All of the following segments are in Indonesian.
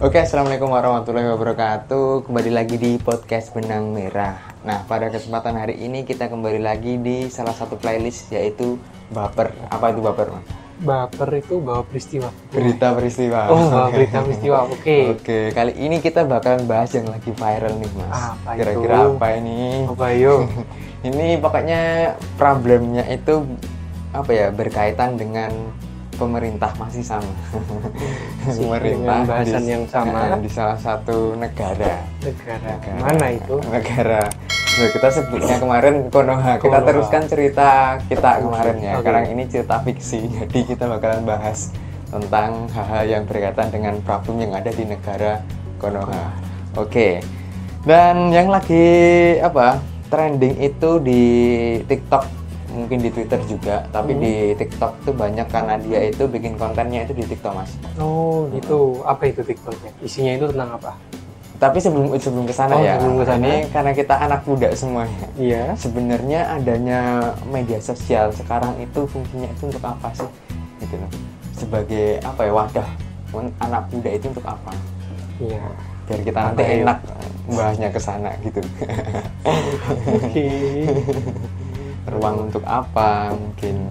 Oke, assalamualaikum warahmatullahi wabarakatuh. Kembali lagi di podcast Benang Merah. Nah, pada kesempatan hari ini kita kembali lagi di salah satu playlist yaitu Baper. Apa itu Baper, Mas? Baper itu bawa peristiwa. Berita peristiwa. Oh, bawa berita peristiwa. Oke. Oke, kali ini kita bakalan bahas yang lagi viral nih, Mas. Apa itu? Kira-kira apa ini? Apa yuk? Ini pokoknya problemnya itu apa ya? Berkaitan dengan pemerintah masih sama. Dengan bahasan yang sama di salah satu negara. Mana itu? Negara. Nah, kita sebutnya kemarin Konoha. Kita Konoha. teruskan cerita kita kemarin ya. Oke. Sekarang ini cerita fiksi. Jadi kita bakalan bahas tentang hal-hal yang berkaitan dengan problem yang ada di negara Konoha. Oke. Dan yang lagi trending itu di TikTok, mungkin di Twitter juga, tapi di TikTok tuh banyak karena dia itu bikin kontennya itu di TikTok, Mas. Oh, gitu. Apa itu TikToknya? Isinya itu tentang apa? Tapi sebelum kesana ya, sebelum kesana. ini karena kita anak muda semuanya. Iya. Sebenarnya adanya media sosial sekarang itu fungsinya itu untuk apa sih? Gitu loh. Sebagai apa ya, wadah anak muda itu untuk apa? Iya. Biar kita nanti Apa, enak bahasnya ke sana gitu. Oke. Ruang untuk apa mungkin?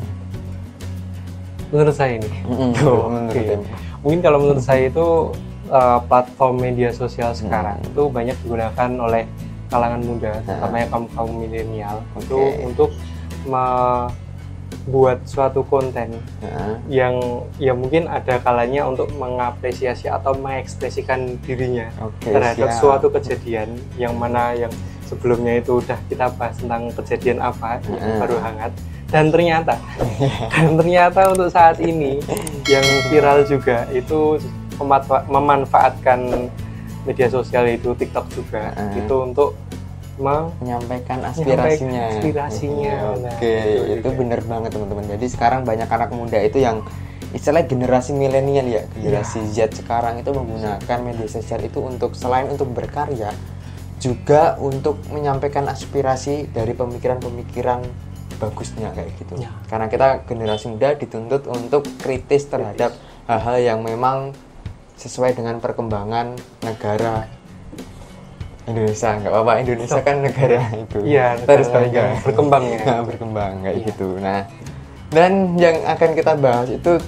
Menurut saya ini. Menurut Oke. Em. Mungkin kalau menurut saya itu platform media sosial sekarang itu banyak digunakan oleh kalangan muda, terutama yang kaum milenial, itu untuk membuat suatu konten yang ya mungkin ada kalanya untuk mengapresiasi atau mengekspresikan dirinya terhadap siap. suatu kejadian yang mana yang sebelumnya itu udah kita bahas tentang kejadian apa yang baru hangat, dan ternyata untuk saat ini yang viral juga itu memanfaatkan media sosial itu TikTok juga itu untuk menyampaikan aspirasinya. Nah, Oke, itu bener banget teman-teman. Jadi sekarang banyak anak muda itu yang istilahnya generasi milenial ya, generasi Z sekarang itu menggunakan media sosial itu untuk selain untuk berkarya, juga untuk menyampaikan aspirasi dari pemikiran-pemikiran bagusnya kayak gitu. Karena kita generasi muda dituntut untuk kritis terhadap hal-hal yang memang sesuai dengan perkembangan negara Indonesia. Nggak apa-apa, Indonesia kan negara itu. Iya, terus bangga berkembang ya. berkembang kayak gitu. Nah, dan yang akan kita bahas itu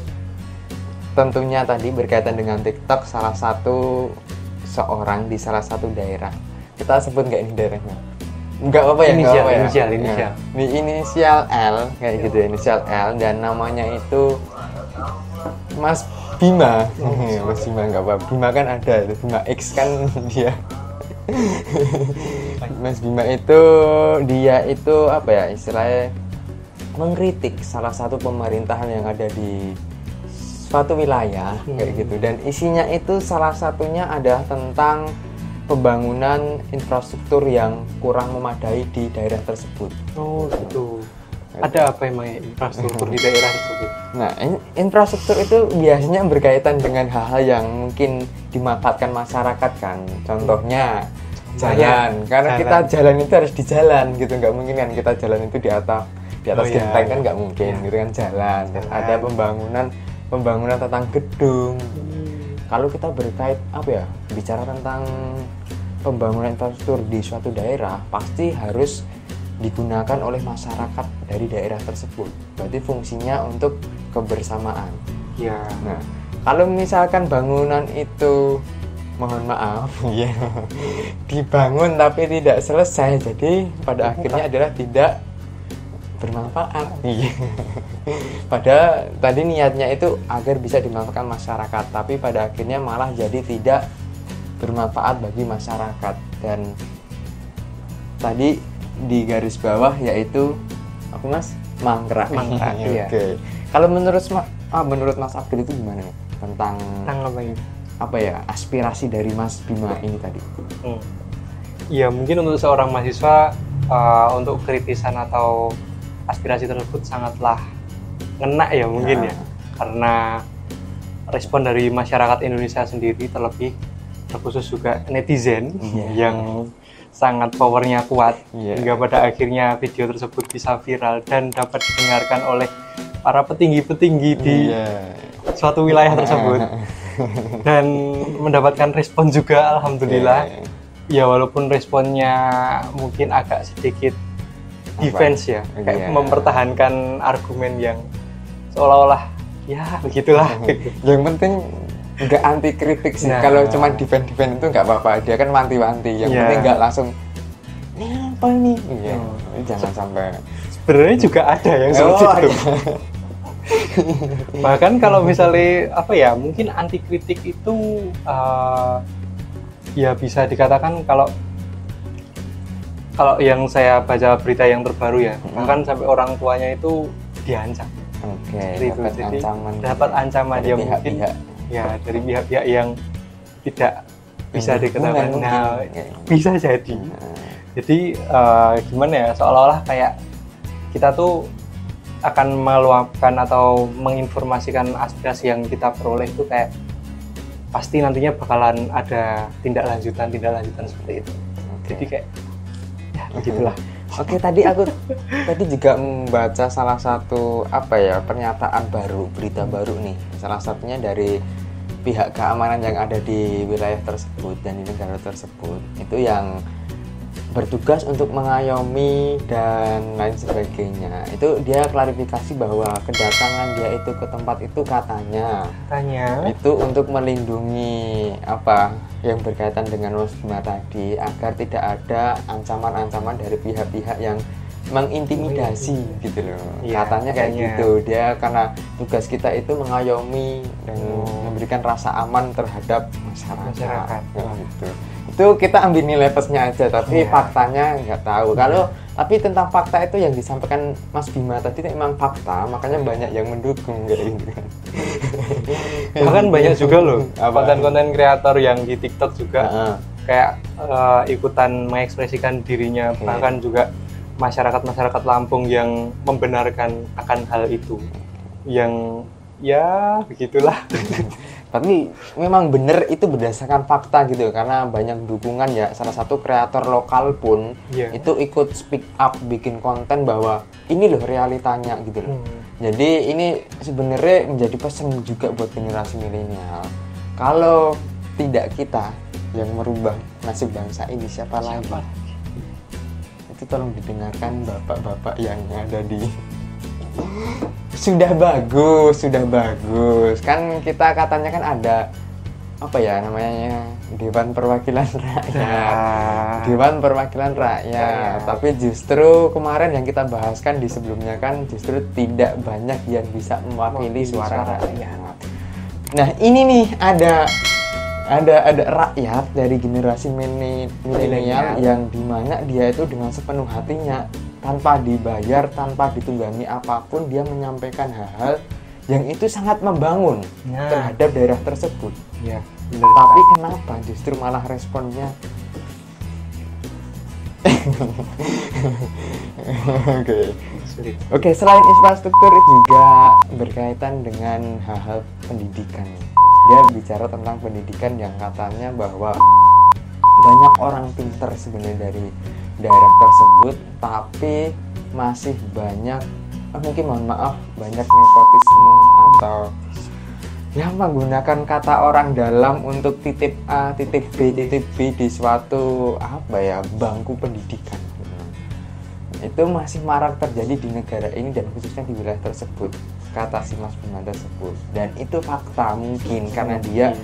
tentunya tadi berkaitan dengan TikTok, salah satu seorang di salah satu daerah. Kita sebut nggak ini daerahnya? Nggak apa-apa ya, nggak apa-apa ya. Inisial. Ya. Ini inisial L kayak gitu, inisial L, dan namanya itu Mas Bima. Mas Bima nggak apa-apa. Bima kan ada, Bima X kan dia. Mas Bima itu dia itu apa ya istilahnya mengkritik salah satu pemerintahan yang ada di suatu wilayah kayak gitu, dan isinya itu salah satunya adalah tentang pembangunan infrastruktur yang kurang memadai di daerah tersebut. Oh gitu. Ada apa emang infrastruktur di daerah tersebut? Nah, infrastruktur itu biasanya berkaitan dengan hal-hal yang mungkin dimanfaatkan masyarakat kan. Contohnya jalan, karena kita jalan itu harus di jalan gitu, nggak mungkin kan kita jalan itu di atas genteng kan nggak mungkin gitu kan, jalan. Terus ada pembangunan tentang gedung. Kalau kita berkait bicara tentang pembangunan infrastruktur di suatu daerah, pasti harus digunakan oleh masyarakat dari daerah tersebut. Berarti fungsinya untuk kebersamaan. Ya. Nah, kalau misalkan bangunan itu, mohon maaf, ya, dibangun tapi tidak selesai, jadi pada akhirnya adalah tidak bermanfaat. Padahal tadi niatnya itu agar bisa dimanfaatkan masyarakat, tapi pada akhirnya malah jadi tidak bermanfaat bagi masyarakat. Dan tadi di garis bawah yaitu apa, Mas? Mangkrak. Iya. Oke. Kalau menurut Mas Abdul itu gimana nih tentang apa ini? Apa ya aspirasi dari Mas Bima ini tadi? Ya mungkin untuk seorang mahasiswa untuk kritisan atau aspirasi tersebut sangatlah ngena ya mungkin ya, karena respon dari masyarakat Indonesia sendiri, terkhusus juga netizen yang sangat powernya kuat, hingga pada akhirnya video tersebut bisa viral dan dapat didengarkan oleh para petinggi-petinggi di suatu wilayah tersebut. dan mendapatkan respon juga alhamdulillah. Ya walaupun responnya mungkin agak sedikit defense ya, kayak mempertahankan argumen yang seolah-olah ya begitulah. Yang penting nggak anti kritik sih. Kalau cuma defend itu nggak apa-apa, dia kan wanti-wanti. Yang penting nggak langsung ini apa ini. Jangan sampai. Sebenarnya juga ada yang seperti itu. Bahkan kalau misalnya apa ya, mungkin anti kritik itu ya bisa dikatakan kalau yang saya baca berita yang terbaru ya, bahkan sampai orang tuanya itu diancam. Dapat ancaman ya mungkin ya dari pihak-pihak yang tidak bisa diketahui. Nah, bisa jadi. Jadi gimana ya, seolah-olah kayak kita tuh akan meluapkan atau menginformasikan aspirasi yang kita peroleh itu kayak pasti nantinya bakalan ada tindak lanjutan seperti itu. Jadi kayak ya begitulah. Oke, tadi aku juga membaca salah satu pernyataan baru, berita baru nih. Salah satunya dari pihak keamanan yang ada di wilayah tersebut dan di negara tersebut, itu yang bertugas untuk mengayomi dan lain sebagainya. Itu dia klarifikasi bahwa kedatangan dia itu ke tempat itu katanya itu untuk melindungi yang berkaitan dengan Mas Bima tadi, agar tidak ada ancaman-ancaman dari pihak-pihak yang mengintimidasi gitu loh. Katanya kayak gitu. Dia karena tugas kita itu mengayomi dan memberikan rasa aman terhadap masyarakat. Gitu. Itu kita ambil nilai plusnya aja, tapi faktanya nggak tahu. Tapi tentang fakta itu yang disampaikan Mas Bima tadi itu memang fakta, makanya banyak yang mendukung kayak gitu. Bahkan banyak juga loh konten-konten kreator yang di TikTok juga kayak ikutan mengekspresikan dirinya, bahkan juga masyarakat Lampung yang membenarkan akan hal itu, yang ya begitulah. Tapi memang benar itu berdasarkan fakta gitu, karena banyak dukungan ya. Salah satu kreator lokal pun itu ikut speak up, bikin konten bahwa ini loh realitanya gitu loh. Jadi ini sebenarnya menjadi pesan juga buat generasi milenial. Kalau tidak kita yang merubah nasib bangsa ini, siapa lagi? Itu tolong didengarkan bapak-bapak yang ada di sudah bagus kan. Kita katanya kan ada Dewan Perwakilan Rakyat. Tapi justru kemarin yang kita bahaskan di sebelumnya kan justru tidak banyak yang bisa mewakili suara rakyat. Nah ini nih ada rakyat dari generasi milenial yang dimana dia itu dengan sepenuh hatinya, tanpa dibayar, tanpa ditunggangi apapun, dia menyampaikan hal-hal yang itu sangat membangun terhadap daerah tersebut. Tapi kenapa justru malah responnya Oke, selain infrastruktur juga berkaitan dengan hal-hal pendidikan. Dia bicara tentang pendidikan yang katanya bahwa banyak orang pintar sebenarnya dari daerah tersebut, tapi masih banyak banyak nepotisme atau yang menggunakan kata orang dalam untuk titip A, titip B di suatu bangku pendidikan. Itu masih marak terjadi di negara ini dan khususnya di wilayah tersebut, kata si Mas Bima tersebut. Dan itu fakta mungkin karena dia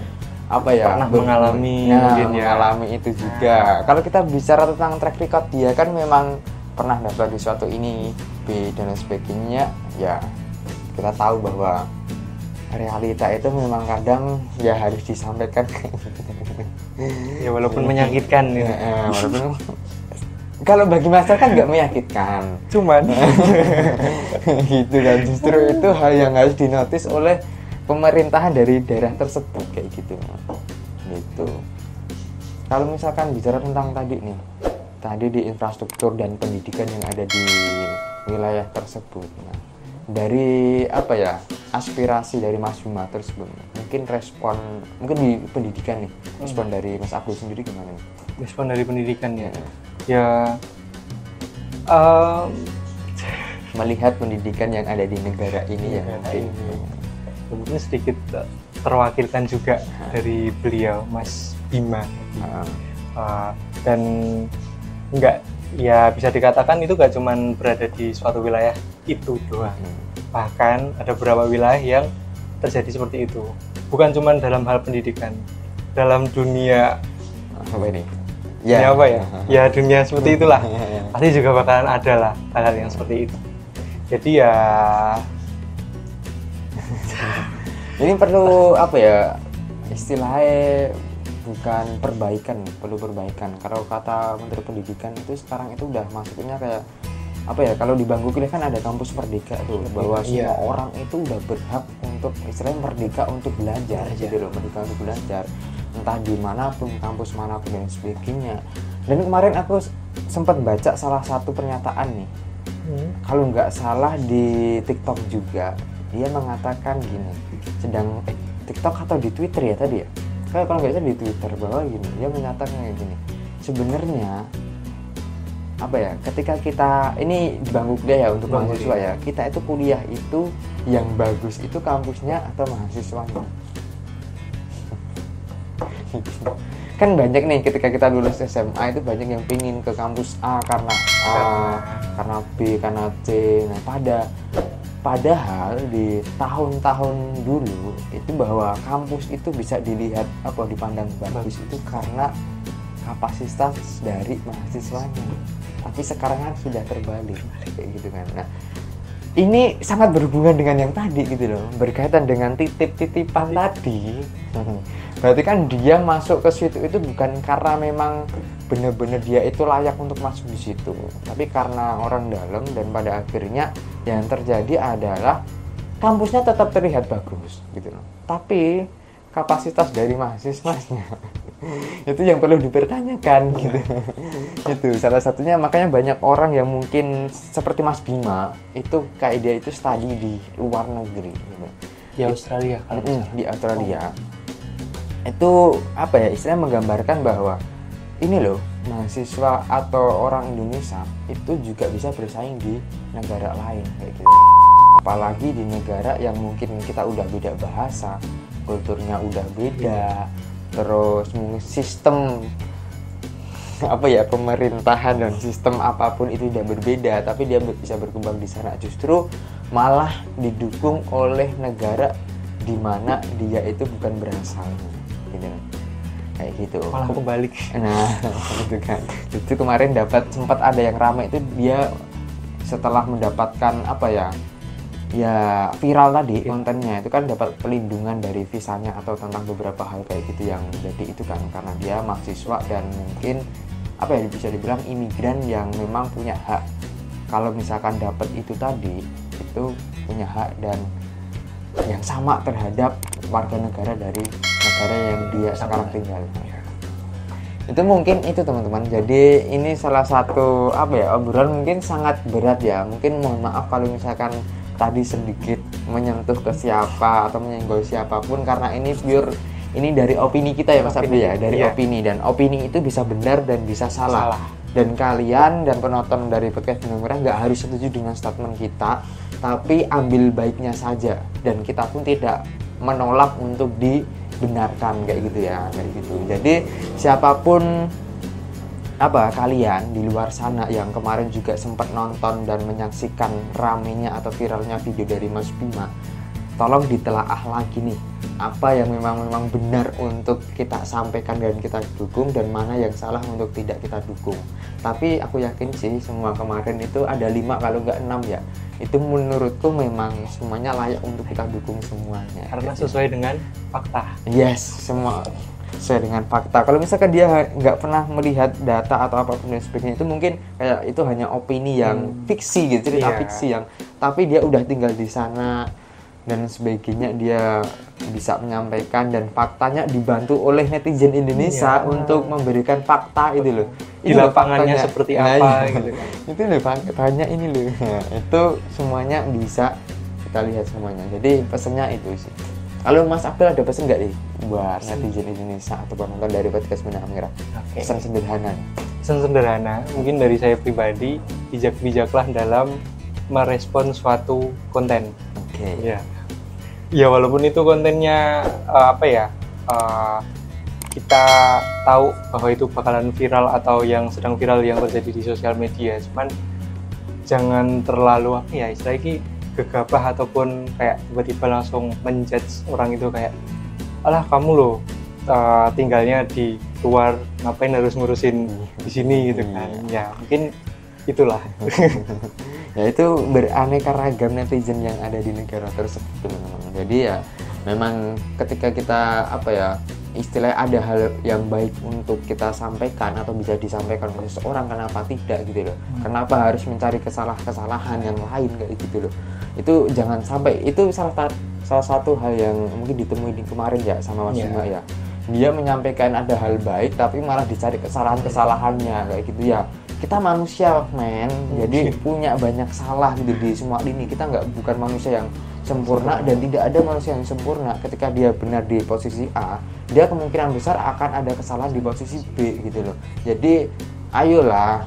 pernah mengalami itu juga. Kalau kita bicara tentang track record, dia kan memang pernah daftar di suatu ini B dan sebagainya. Ya kita tahu bahwa realita itu memang kadang ya harus disampaikan. Ya walaupun menyakitkan ya. Walaupun kalau bagi masyarakat nggak menyakitkan, cuman gitu kan. Justru itu hal yang harus dinotis oleh pemerintahan dari daerah tersebut kayak gitu. Kalau misalkan bicara tentang tadi di infrastruktur dan pendidikan yang ada di wilayah tersebut, dari aspirasi dari Mas Bima tersebut, mungkin di pendidikan nih, respon dari Mas Abdul sendiri gimana nih? Respon dari pendidikan ya. Melihat pendidikan yang ada di negara ini mungkin sedikit terwakilkan juga dari beliau Mas Bima. Dan enggak, ya bisa dikatakan itu gak cuman berada di suatu wilayah itu doang. Bahkan ada beberapa wilayah yang terjadi seperti itu. Bukan cuman dalam hal pendidikan, dalam dunia apa ini? Ya apa ya? Ya dunia seperti itulah. Pasti juga bakalan ada lah hal-hal yang seperti itu. Jadi ya ini perlu apa ya? Istilahnya bukan perbaikan, perlu perbaikan. Kalau kata Menteri Pendidikan itu sekarang itu udah masuknya kayak apa ya, kalau di bangku kuliah kan ada kampus merdeka tuh, bahwa semua orang itu udah berhak untuk istilahnya merdeka untuk belajar gitu loh, merdeka untuk belajar entah dimanapun, kampus manapun dan sebagainya. Dan kemarin aku sempat baca salah satu pernyataan nih, kalau nggak salah di TikTok juga, dia mengatakan gini, TikTok atau di Twitter ya tadi ya, kalau nggak salah di Twitter, bahwa gini, dia menyatakan kayak gini, sebenarnya apa ya, ketika kita ini di bangku kuliah ya, untuk mahasiswa ya, kita itu kuliah itu yang bagus itu kampusnya atau mahasiswanya. Kan banyak nih ketika kita lulus SMA itu banyak yang pingin ke kampus A karena A, karena B, karena C. Nah padahal di tahun-tahun dulu itu bahwa kampus itu bisa dilihat apa, dipandang bagus itu karena kapasitas dari mahasiswanya. Tapi sekarang kan sudah terbalik kayak gitu kan. Nah, ini sangat berhubungan dengan yang tadi gitu loh, berkaitan dengan titip-titipan tadi. Berarti kan dia masuk ke situ itu bukan karena memang benar-benar dia itu layak untuk masuk di situ, tapi karena orang dalam, dan pada akhirnya yang terjadi adalah kampusnya tetap terlihat bagus gitu loh. Tapi kapasitas dari mahasiswanya itu yang perlu dipertanyakan gitu. Itu salah satunya, makanya banyak orang yang mungkin seperti Mas Bima itu kayak dia itu studi di luar negeri gitu. Di Australia kalau di Australia. Itu apa ya, istilahnya menggambarkan bahwa ini loh, mahasiswa atau orang Indonesia itu juga bisa bersaing di negara lain kayak gitu. Apalagi di negara yang mungkin kita udah beda bahasa, kulturnya udah beda, terus sistem apa ya, pemerintahan dan sistem apapun itu udah berbeda, tapi dia bisa berkembang di sana, justru malah didukung oleh negara di mana dia itu bukan berasalnya gitu, kayak gitu. Malah kebalik. Nah gitu kan, itu kemarin sempat ada yang ramai itu, dia setelah mendapatkan apa ya viral tadi kontennya itu kan, dapat pelindungan dari visanya atau tentang beberapa hal kayak gitu yang jadi itu kan, karena dia mahasiswa dan mungkin apa ya, bisa dibilang imigran yang memang punya hak. Kalau misalkan dapat itu tadi, itu punya hak dan yang sama terhadap warga negara dari negara yang dia sekarang tinggal. Itu mungkin itu teman-teman. Jadi ini salah satu apa ya, obrolan mungkin sangat berat ya. Mungkin mohon maaf kalau misalkan tadi sedikit menyentuh ke siapa atau menyenggol siapapun, karena ini pure ini dari opini kita ya Mas Abdi ya, dari opini, dan opini itu bisa benar dan bisa salah. Dan kalian dan penonton dari podcast Benang Merah nggak harus setuju dengan statement kita, tapi ambil baiknya saja, dan kita pun tidak menolak untuk dibenarkan kayak gitu ya, kayak gitu. Jadi siapapun apa kalian di luar sana yang kemarin juga sempat nonton dan menyaksikan ramenya atau viralnya video dari Mas Bima, tolong ditelaah lagi nih, apa yang memang benar untuk kita sampaikan dan kita dukung, dan mana yang salah untuk tidak kita dukung. Tapi aku yakin sih semua kemarin itu ada 5 kalau nggak 6 ya, itu menurutku memang semuanya layak untuk kita dukung semuanya, karena sesuai dengan fakta. Yes, semua sesuai dengan fakta. Kalau misalkan dia nggak pernah melihat data atau apapun dan sebagainya, itu mungkin kayak itu hanya opini yang fiksi gitu, cerita fiksi yang, tapi dia udah tinggal di sana dan sebagainya, dia bisa menyampaikan, dan faktanya dibantu oleh netizen Indonesia untuk memberikan fakta itu loh. Di lapangannya seperti apa gitu kan. Itu loh faktanya ini loh. Nah, itu semuanya bisa kita lihat semuanya. Jadi pesannya itu sih. Kalau Mas Abdul ada pesan nggak nih buat netizen Indonesia atau penonton dari podcast Benang Merah? Pesan sederhana. Pesan sederhana, mungkin dari saya pribadi, bijak-bijaklah dalam merespon suatu konten. Oke. Ya. Ya walaupun itu kontennya apa ya, eh, kita tahu bahwa itu bakalan viral atau yang sedang viral yang terjadi di sosial media, cuman jangan terlalu apa ya istilahnya ini, gegabah ataupun kayak tiba-tiba langsung menjudge orang itu kayak alah kamu loh tinggalnya di luar, ngapain harus ngurusin di sini gitu kan. Ya mungkin itulah. Ya itu beraneka ragam netizen yang ada di negara tersebut teman-teman. Jadi ya memang ketika kita apa ya istilahnya ada hal yang baik untuk kita sampaikan atau bisa disampaikan oleh seseorang, kenapa tidak gitu loh. Kenapa harus mencari kesalahan yang lain kayak gitu loh. Itu jangan sampai, itu salah satu hal yang mungkin ditemui di kemarin ya sama Mas Bima ya. Dia menyampaikan ada hal baik tapi malah dicari kesalahannya kayak gitu ya. Kita manusia men, jadi punya banyak salah gitu di semua ini. Kita bukan manusia yang sempurna dan tidak ada manusia yang sempurna. Ketika dia benar di posisi A, dia kemungkinan besar akan ada kesalahan di posisi B gitu loh. Jadi ayolah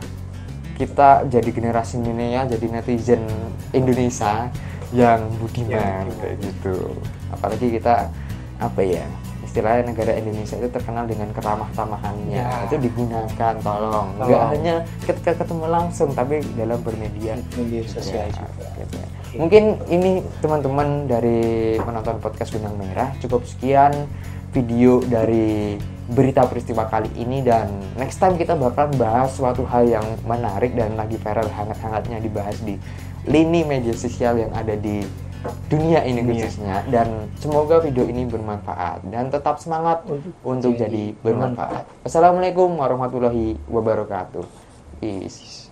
kita jadi generasi milenial, jadi netizen Indonesia yang budiman kayak gitu. Apalagi kita apa ya, istilahnya negara Indonesia itu terkenal dengan keramah-tamahannya. Itu digunakan, tolong. Nggak hanya ketika ketemu langsung, tapi dalam bermedia sosial juga. Gitu. Mungkin ini teman-teman dari penonton podcast Benang Merah, cukup sekian video dari berita peristiwa kali ini, dan next time kita bakal bahas suatu hal yang menarik dan lagi viral hangat-hangatnya dibahas di lini media sosial yang ada di dunia ini khususnya. Dan semoga video ini bermanfaat dan tetap semangat untuk jadi bermanfaat. Assalamualaikum warahmatullahi wabarakatuh. Peace.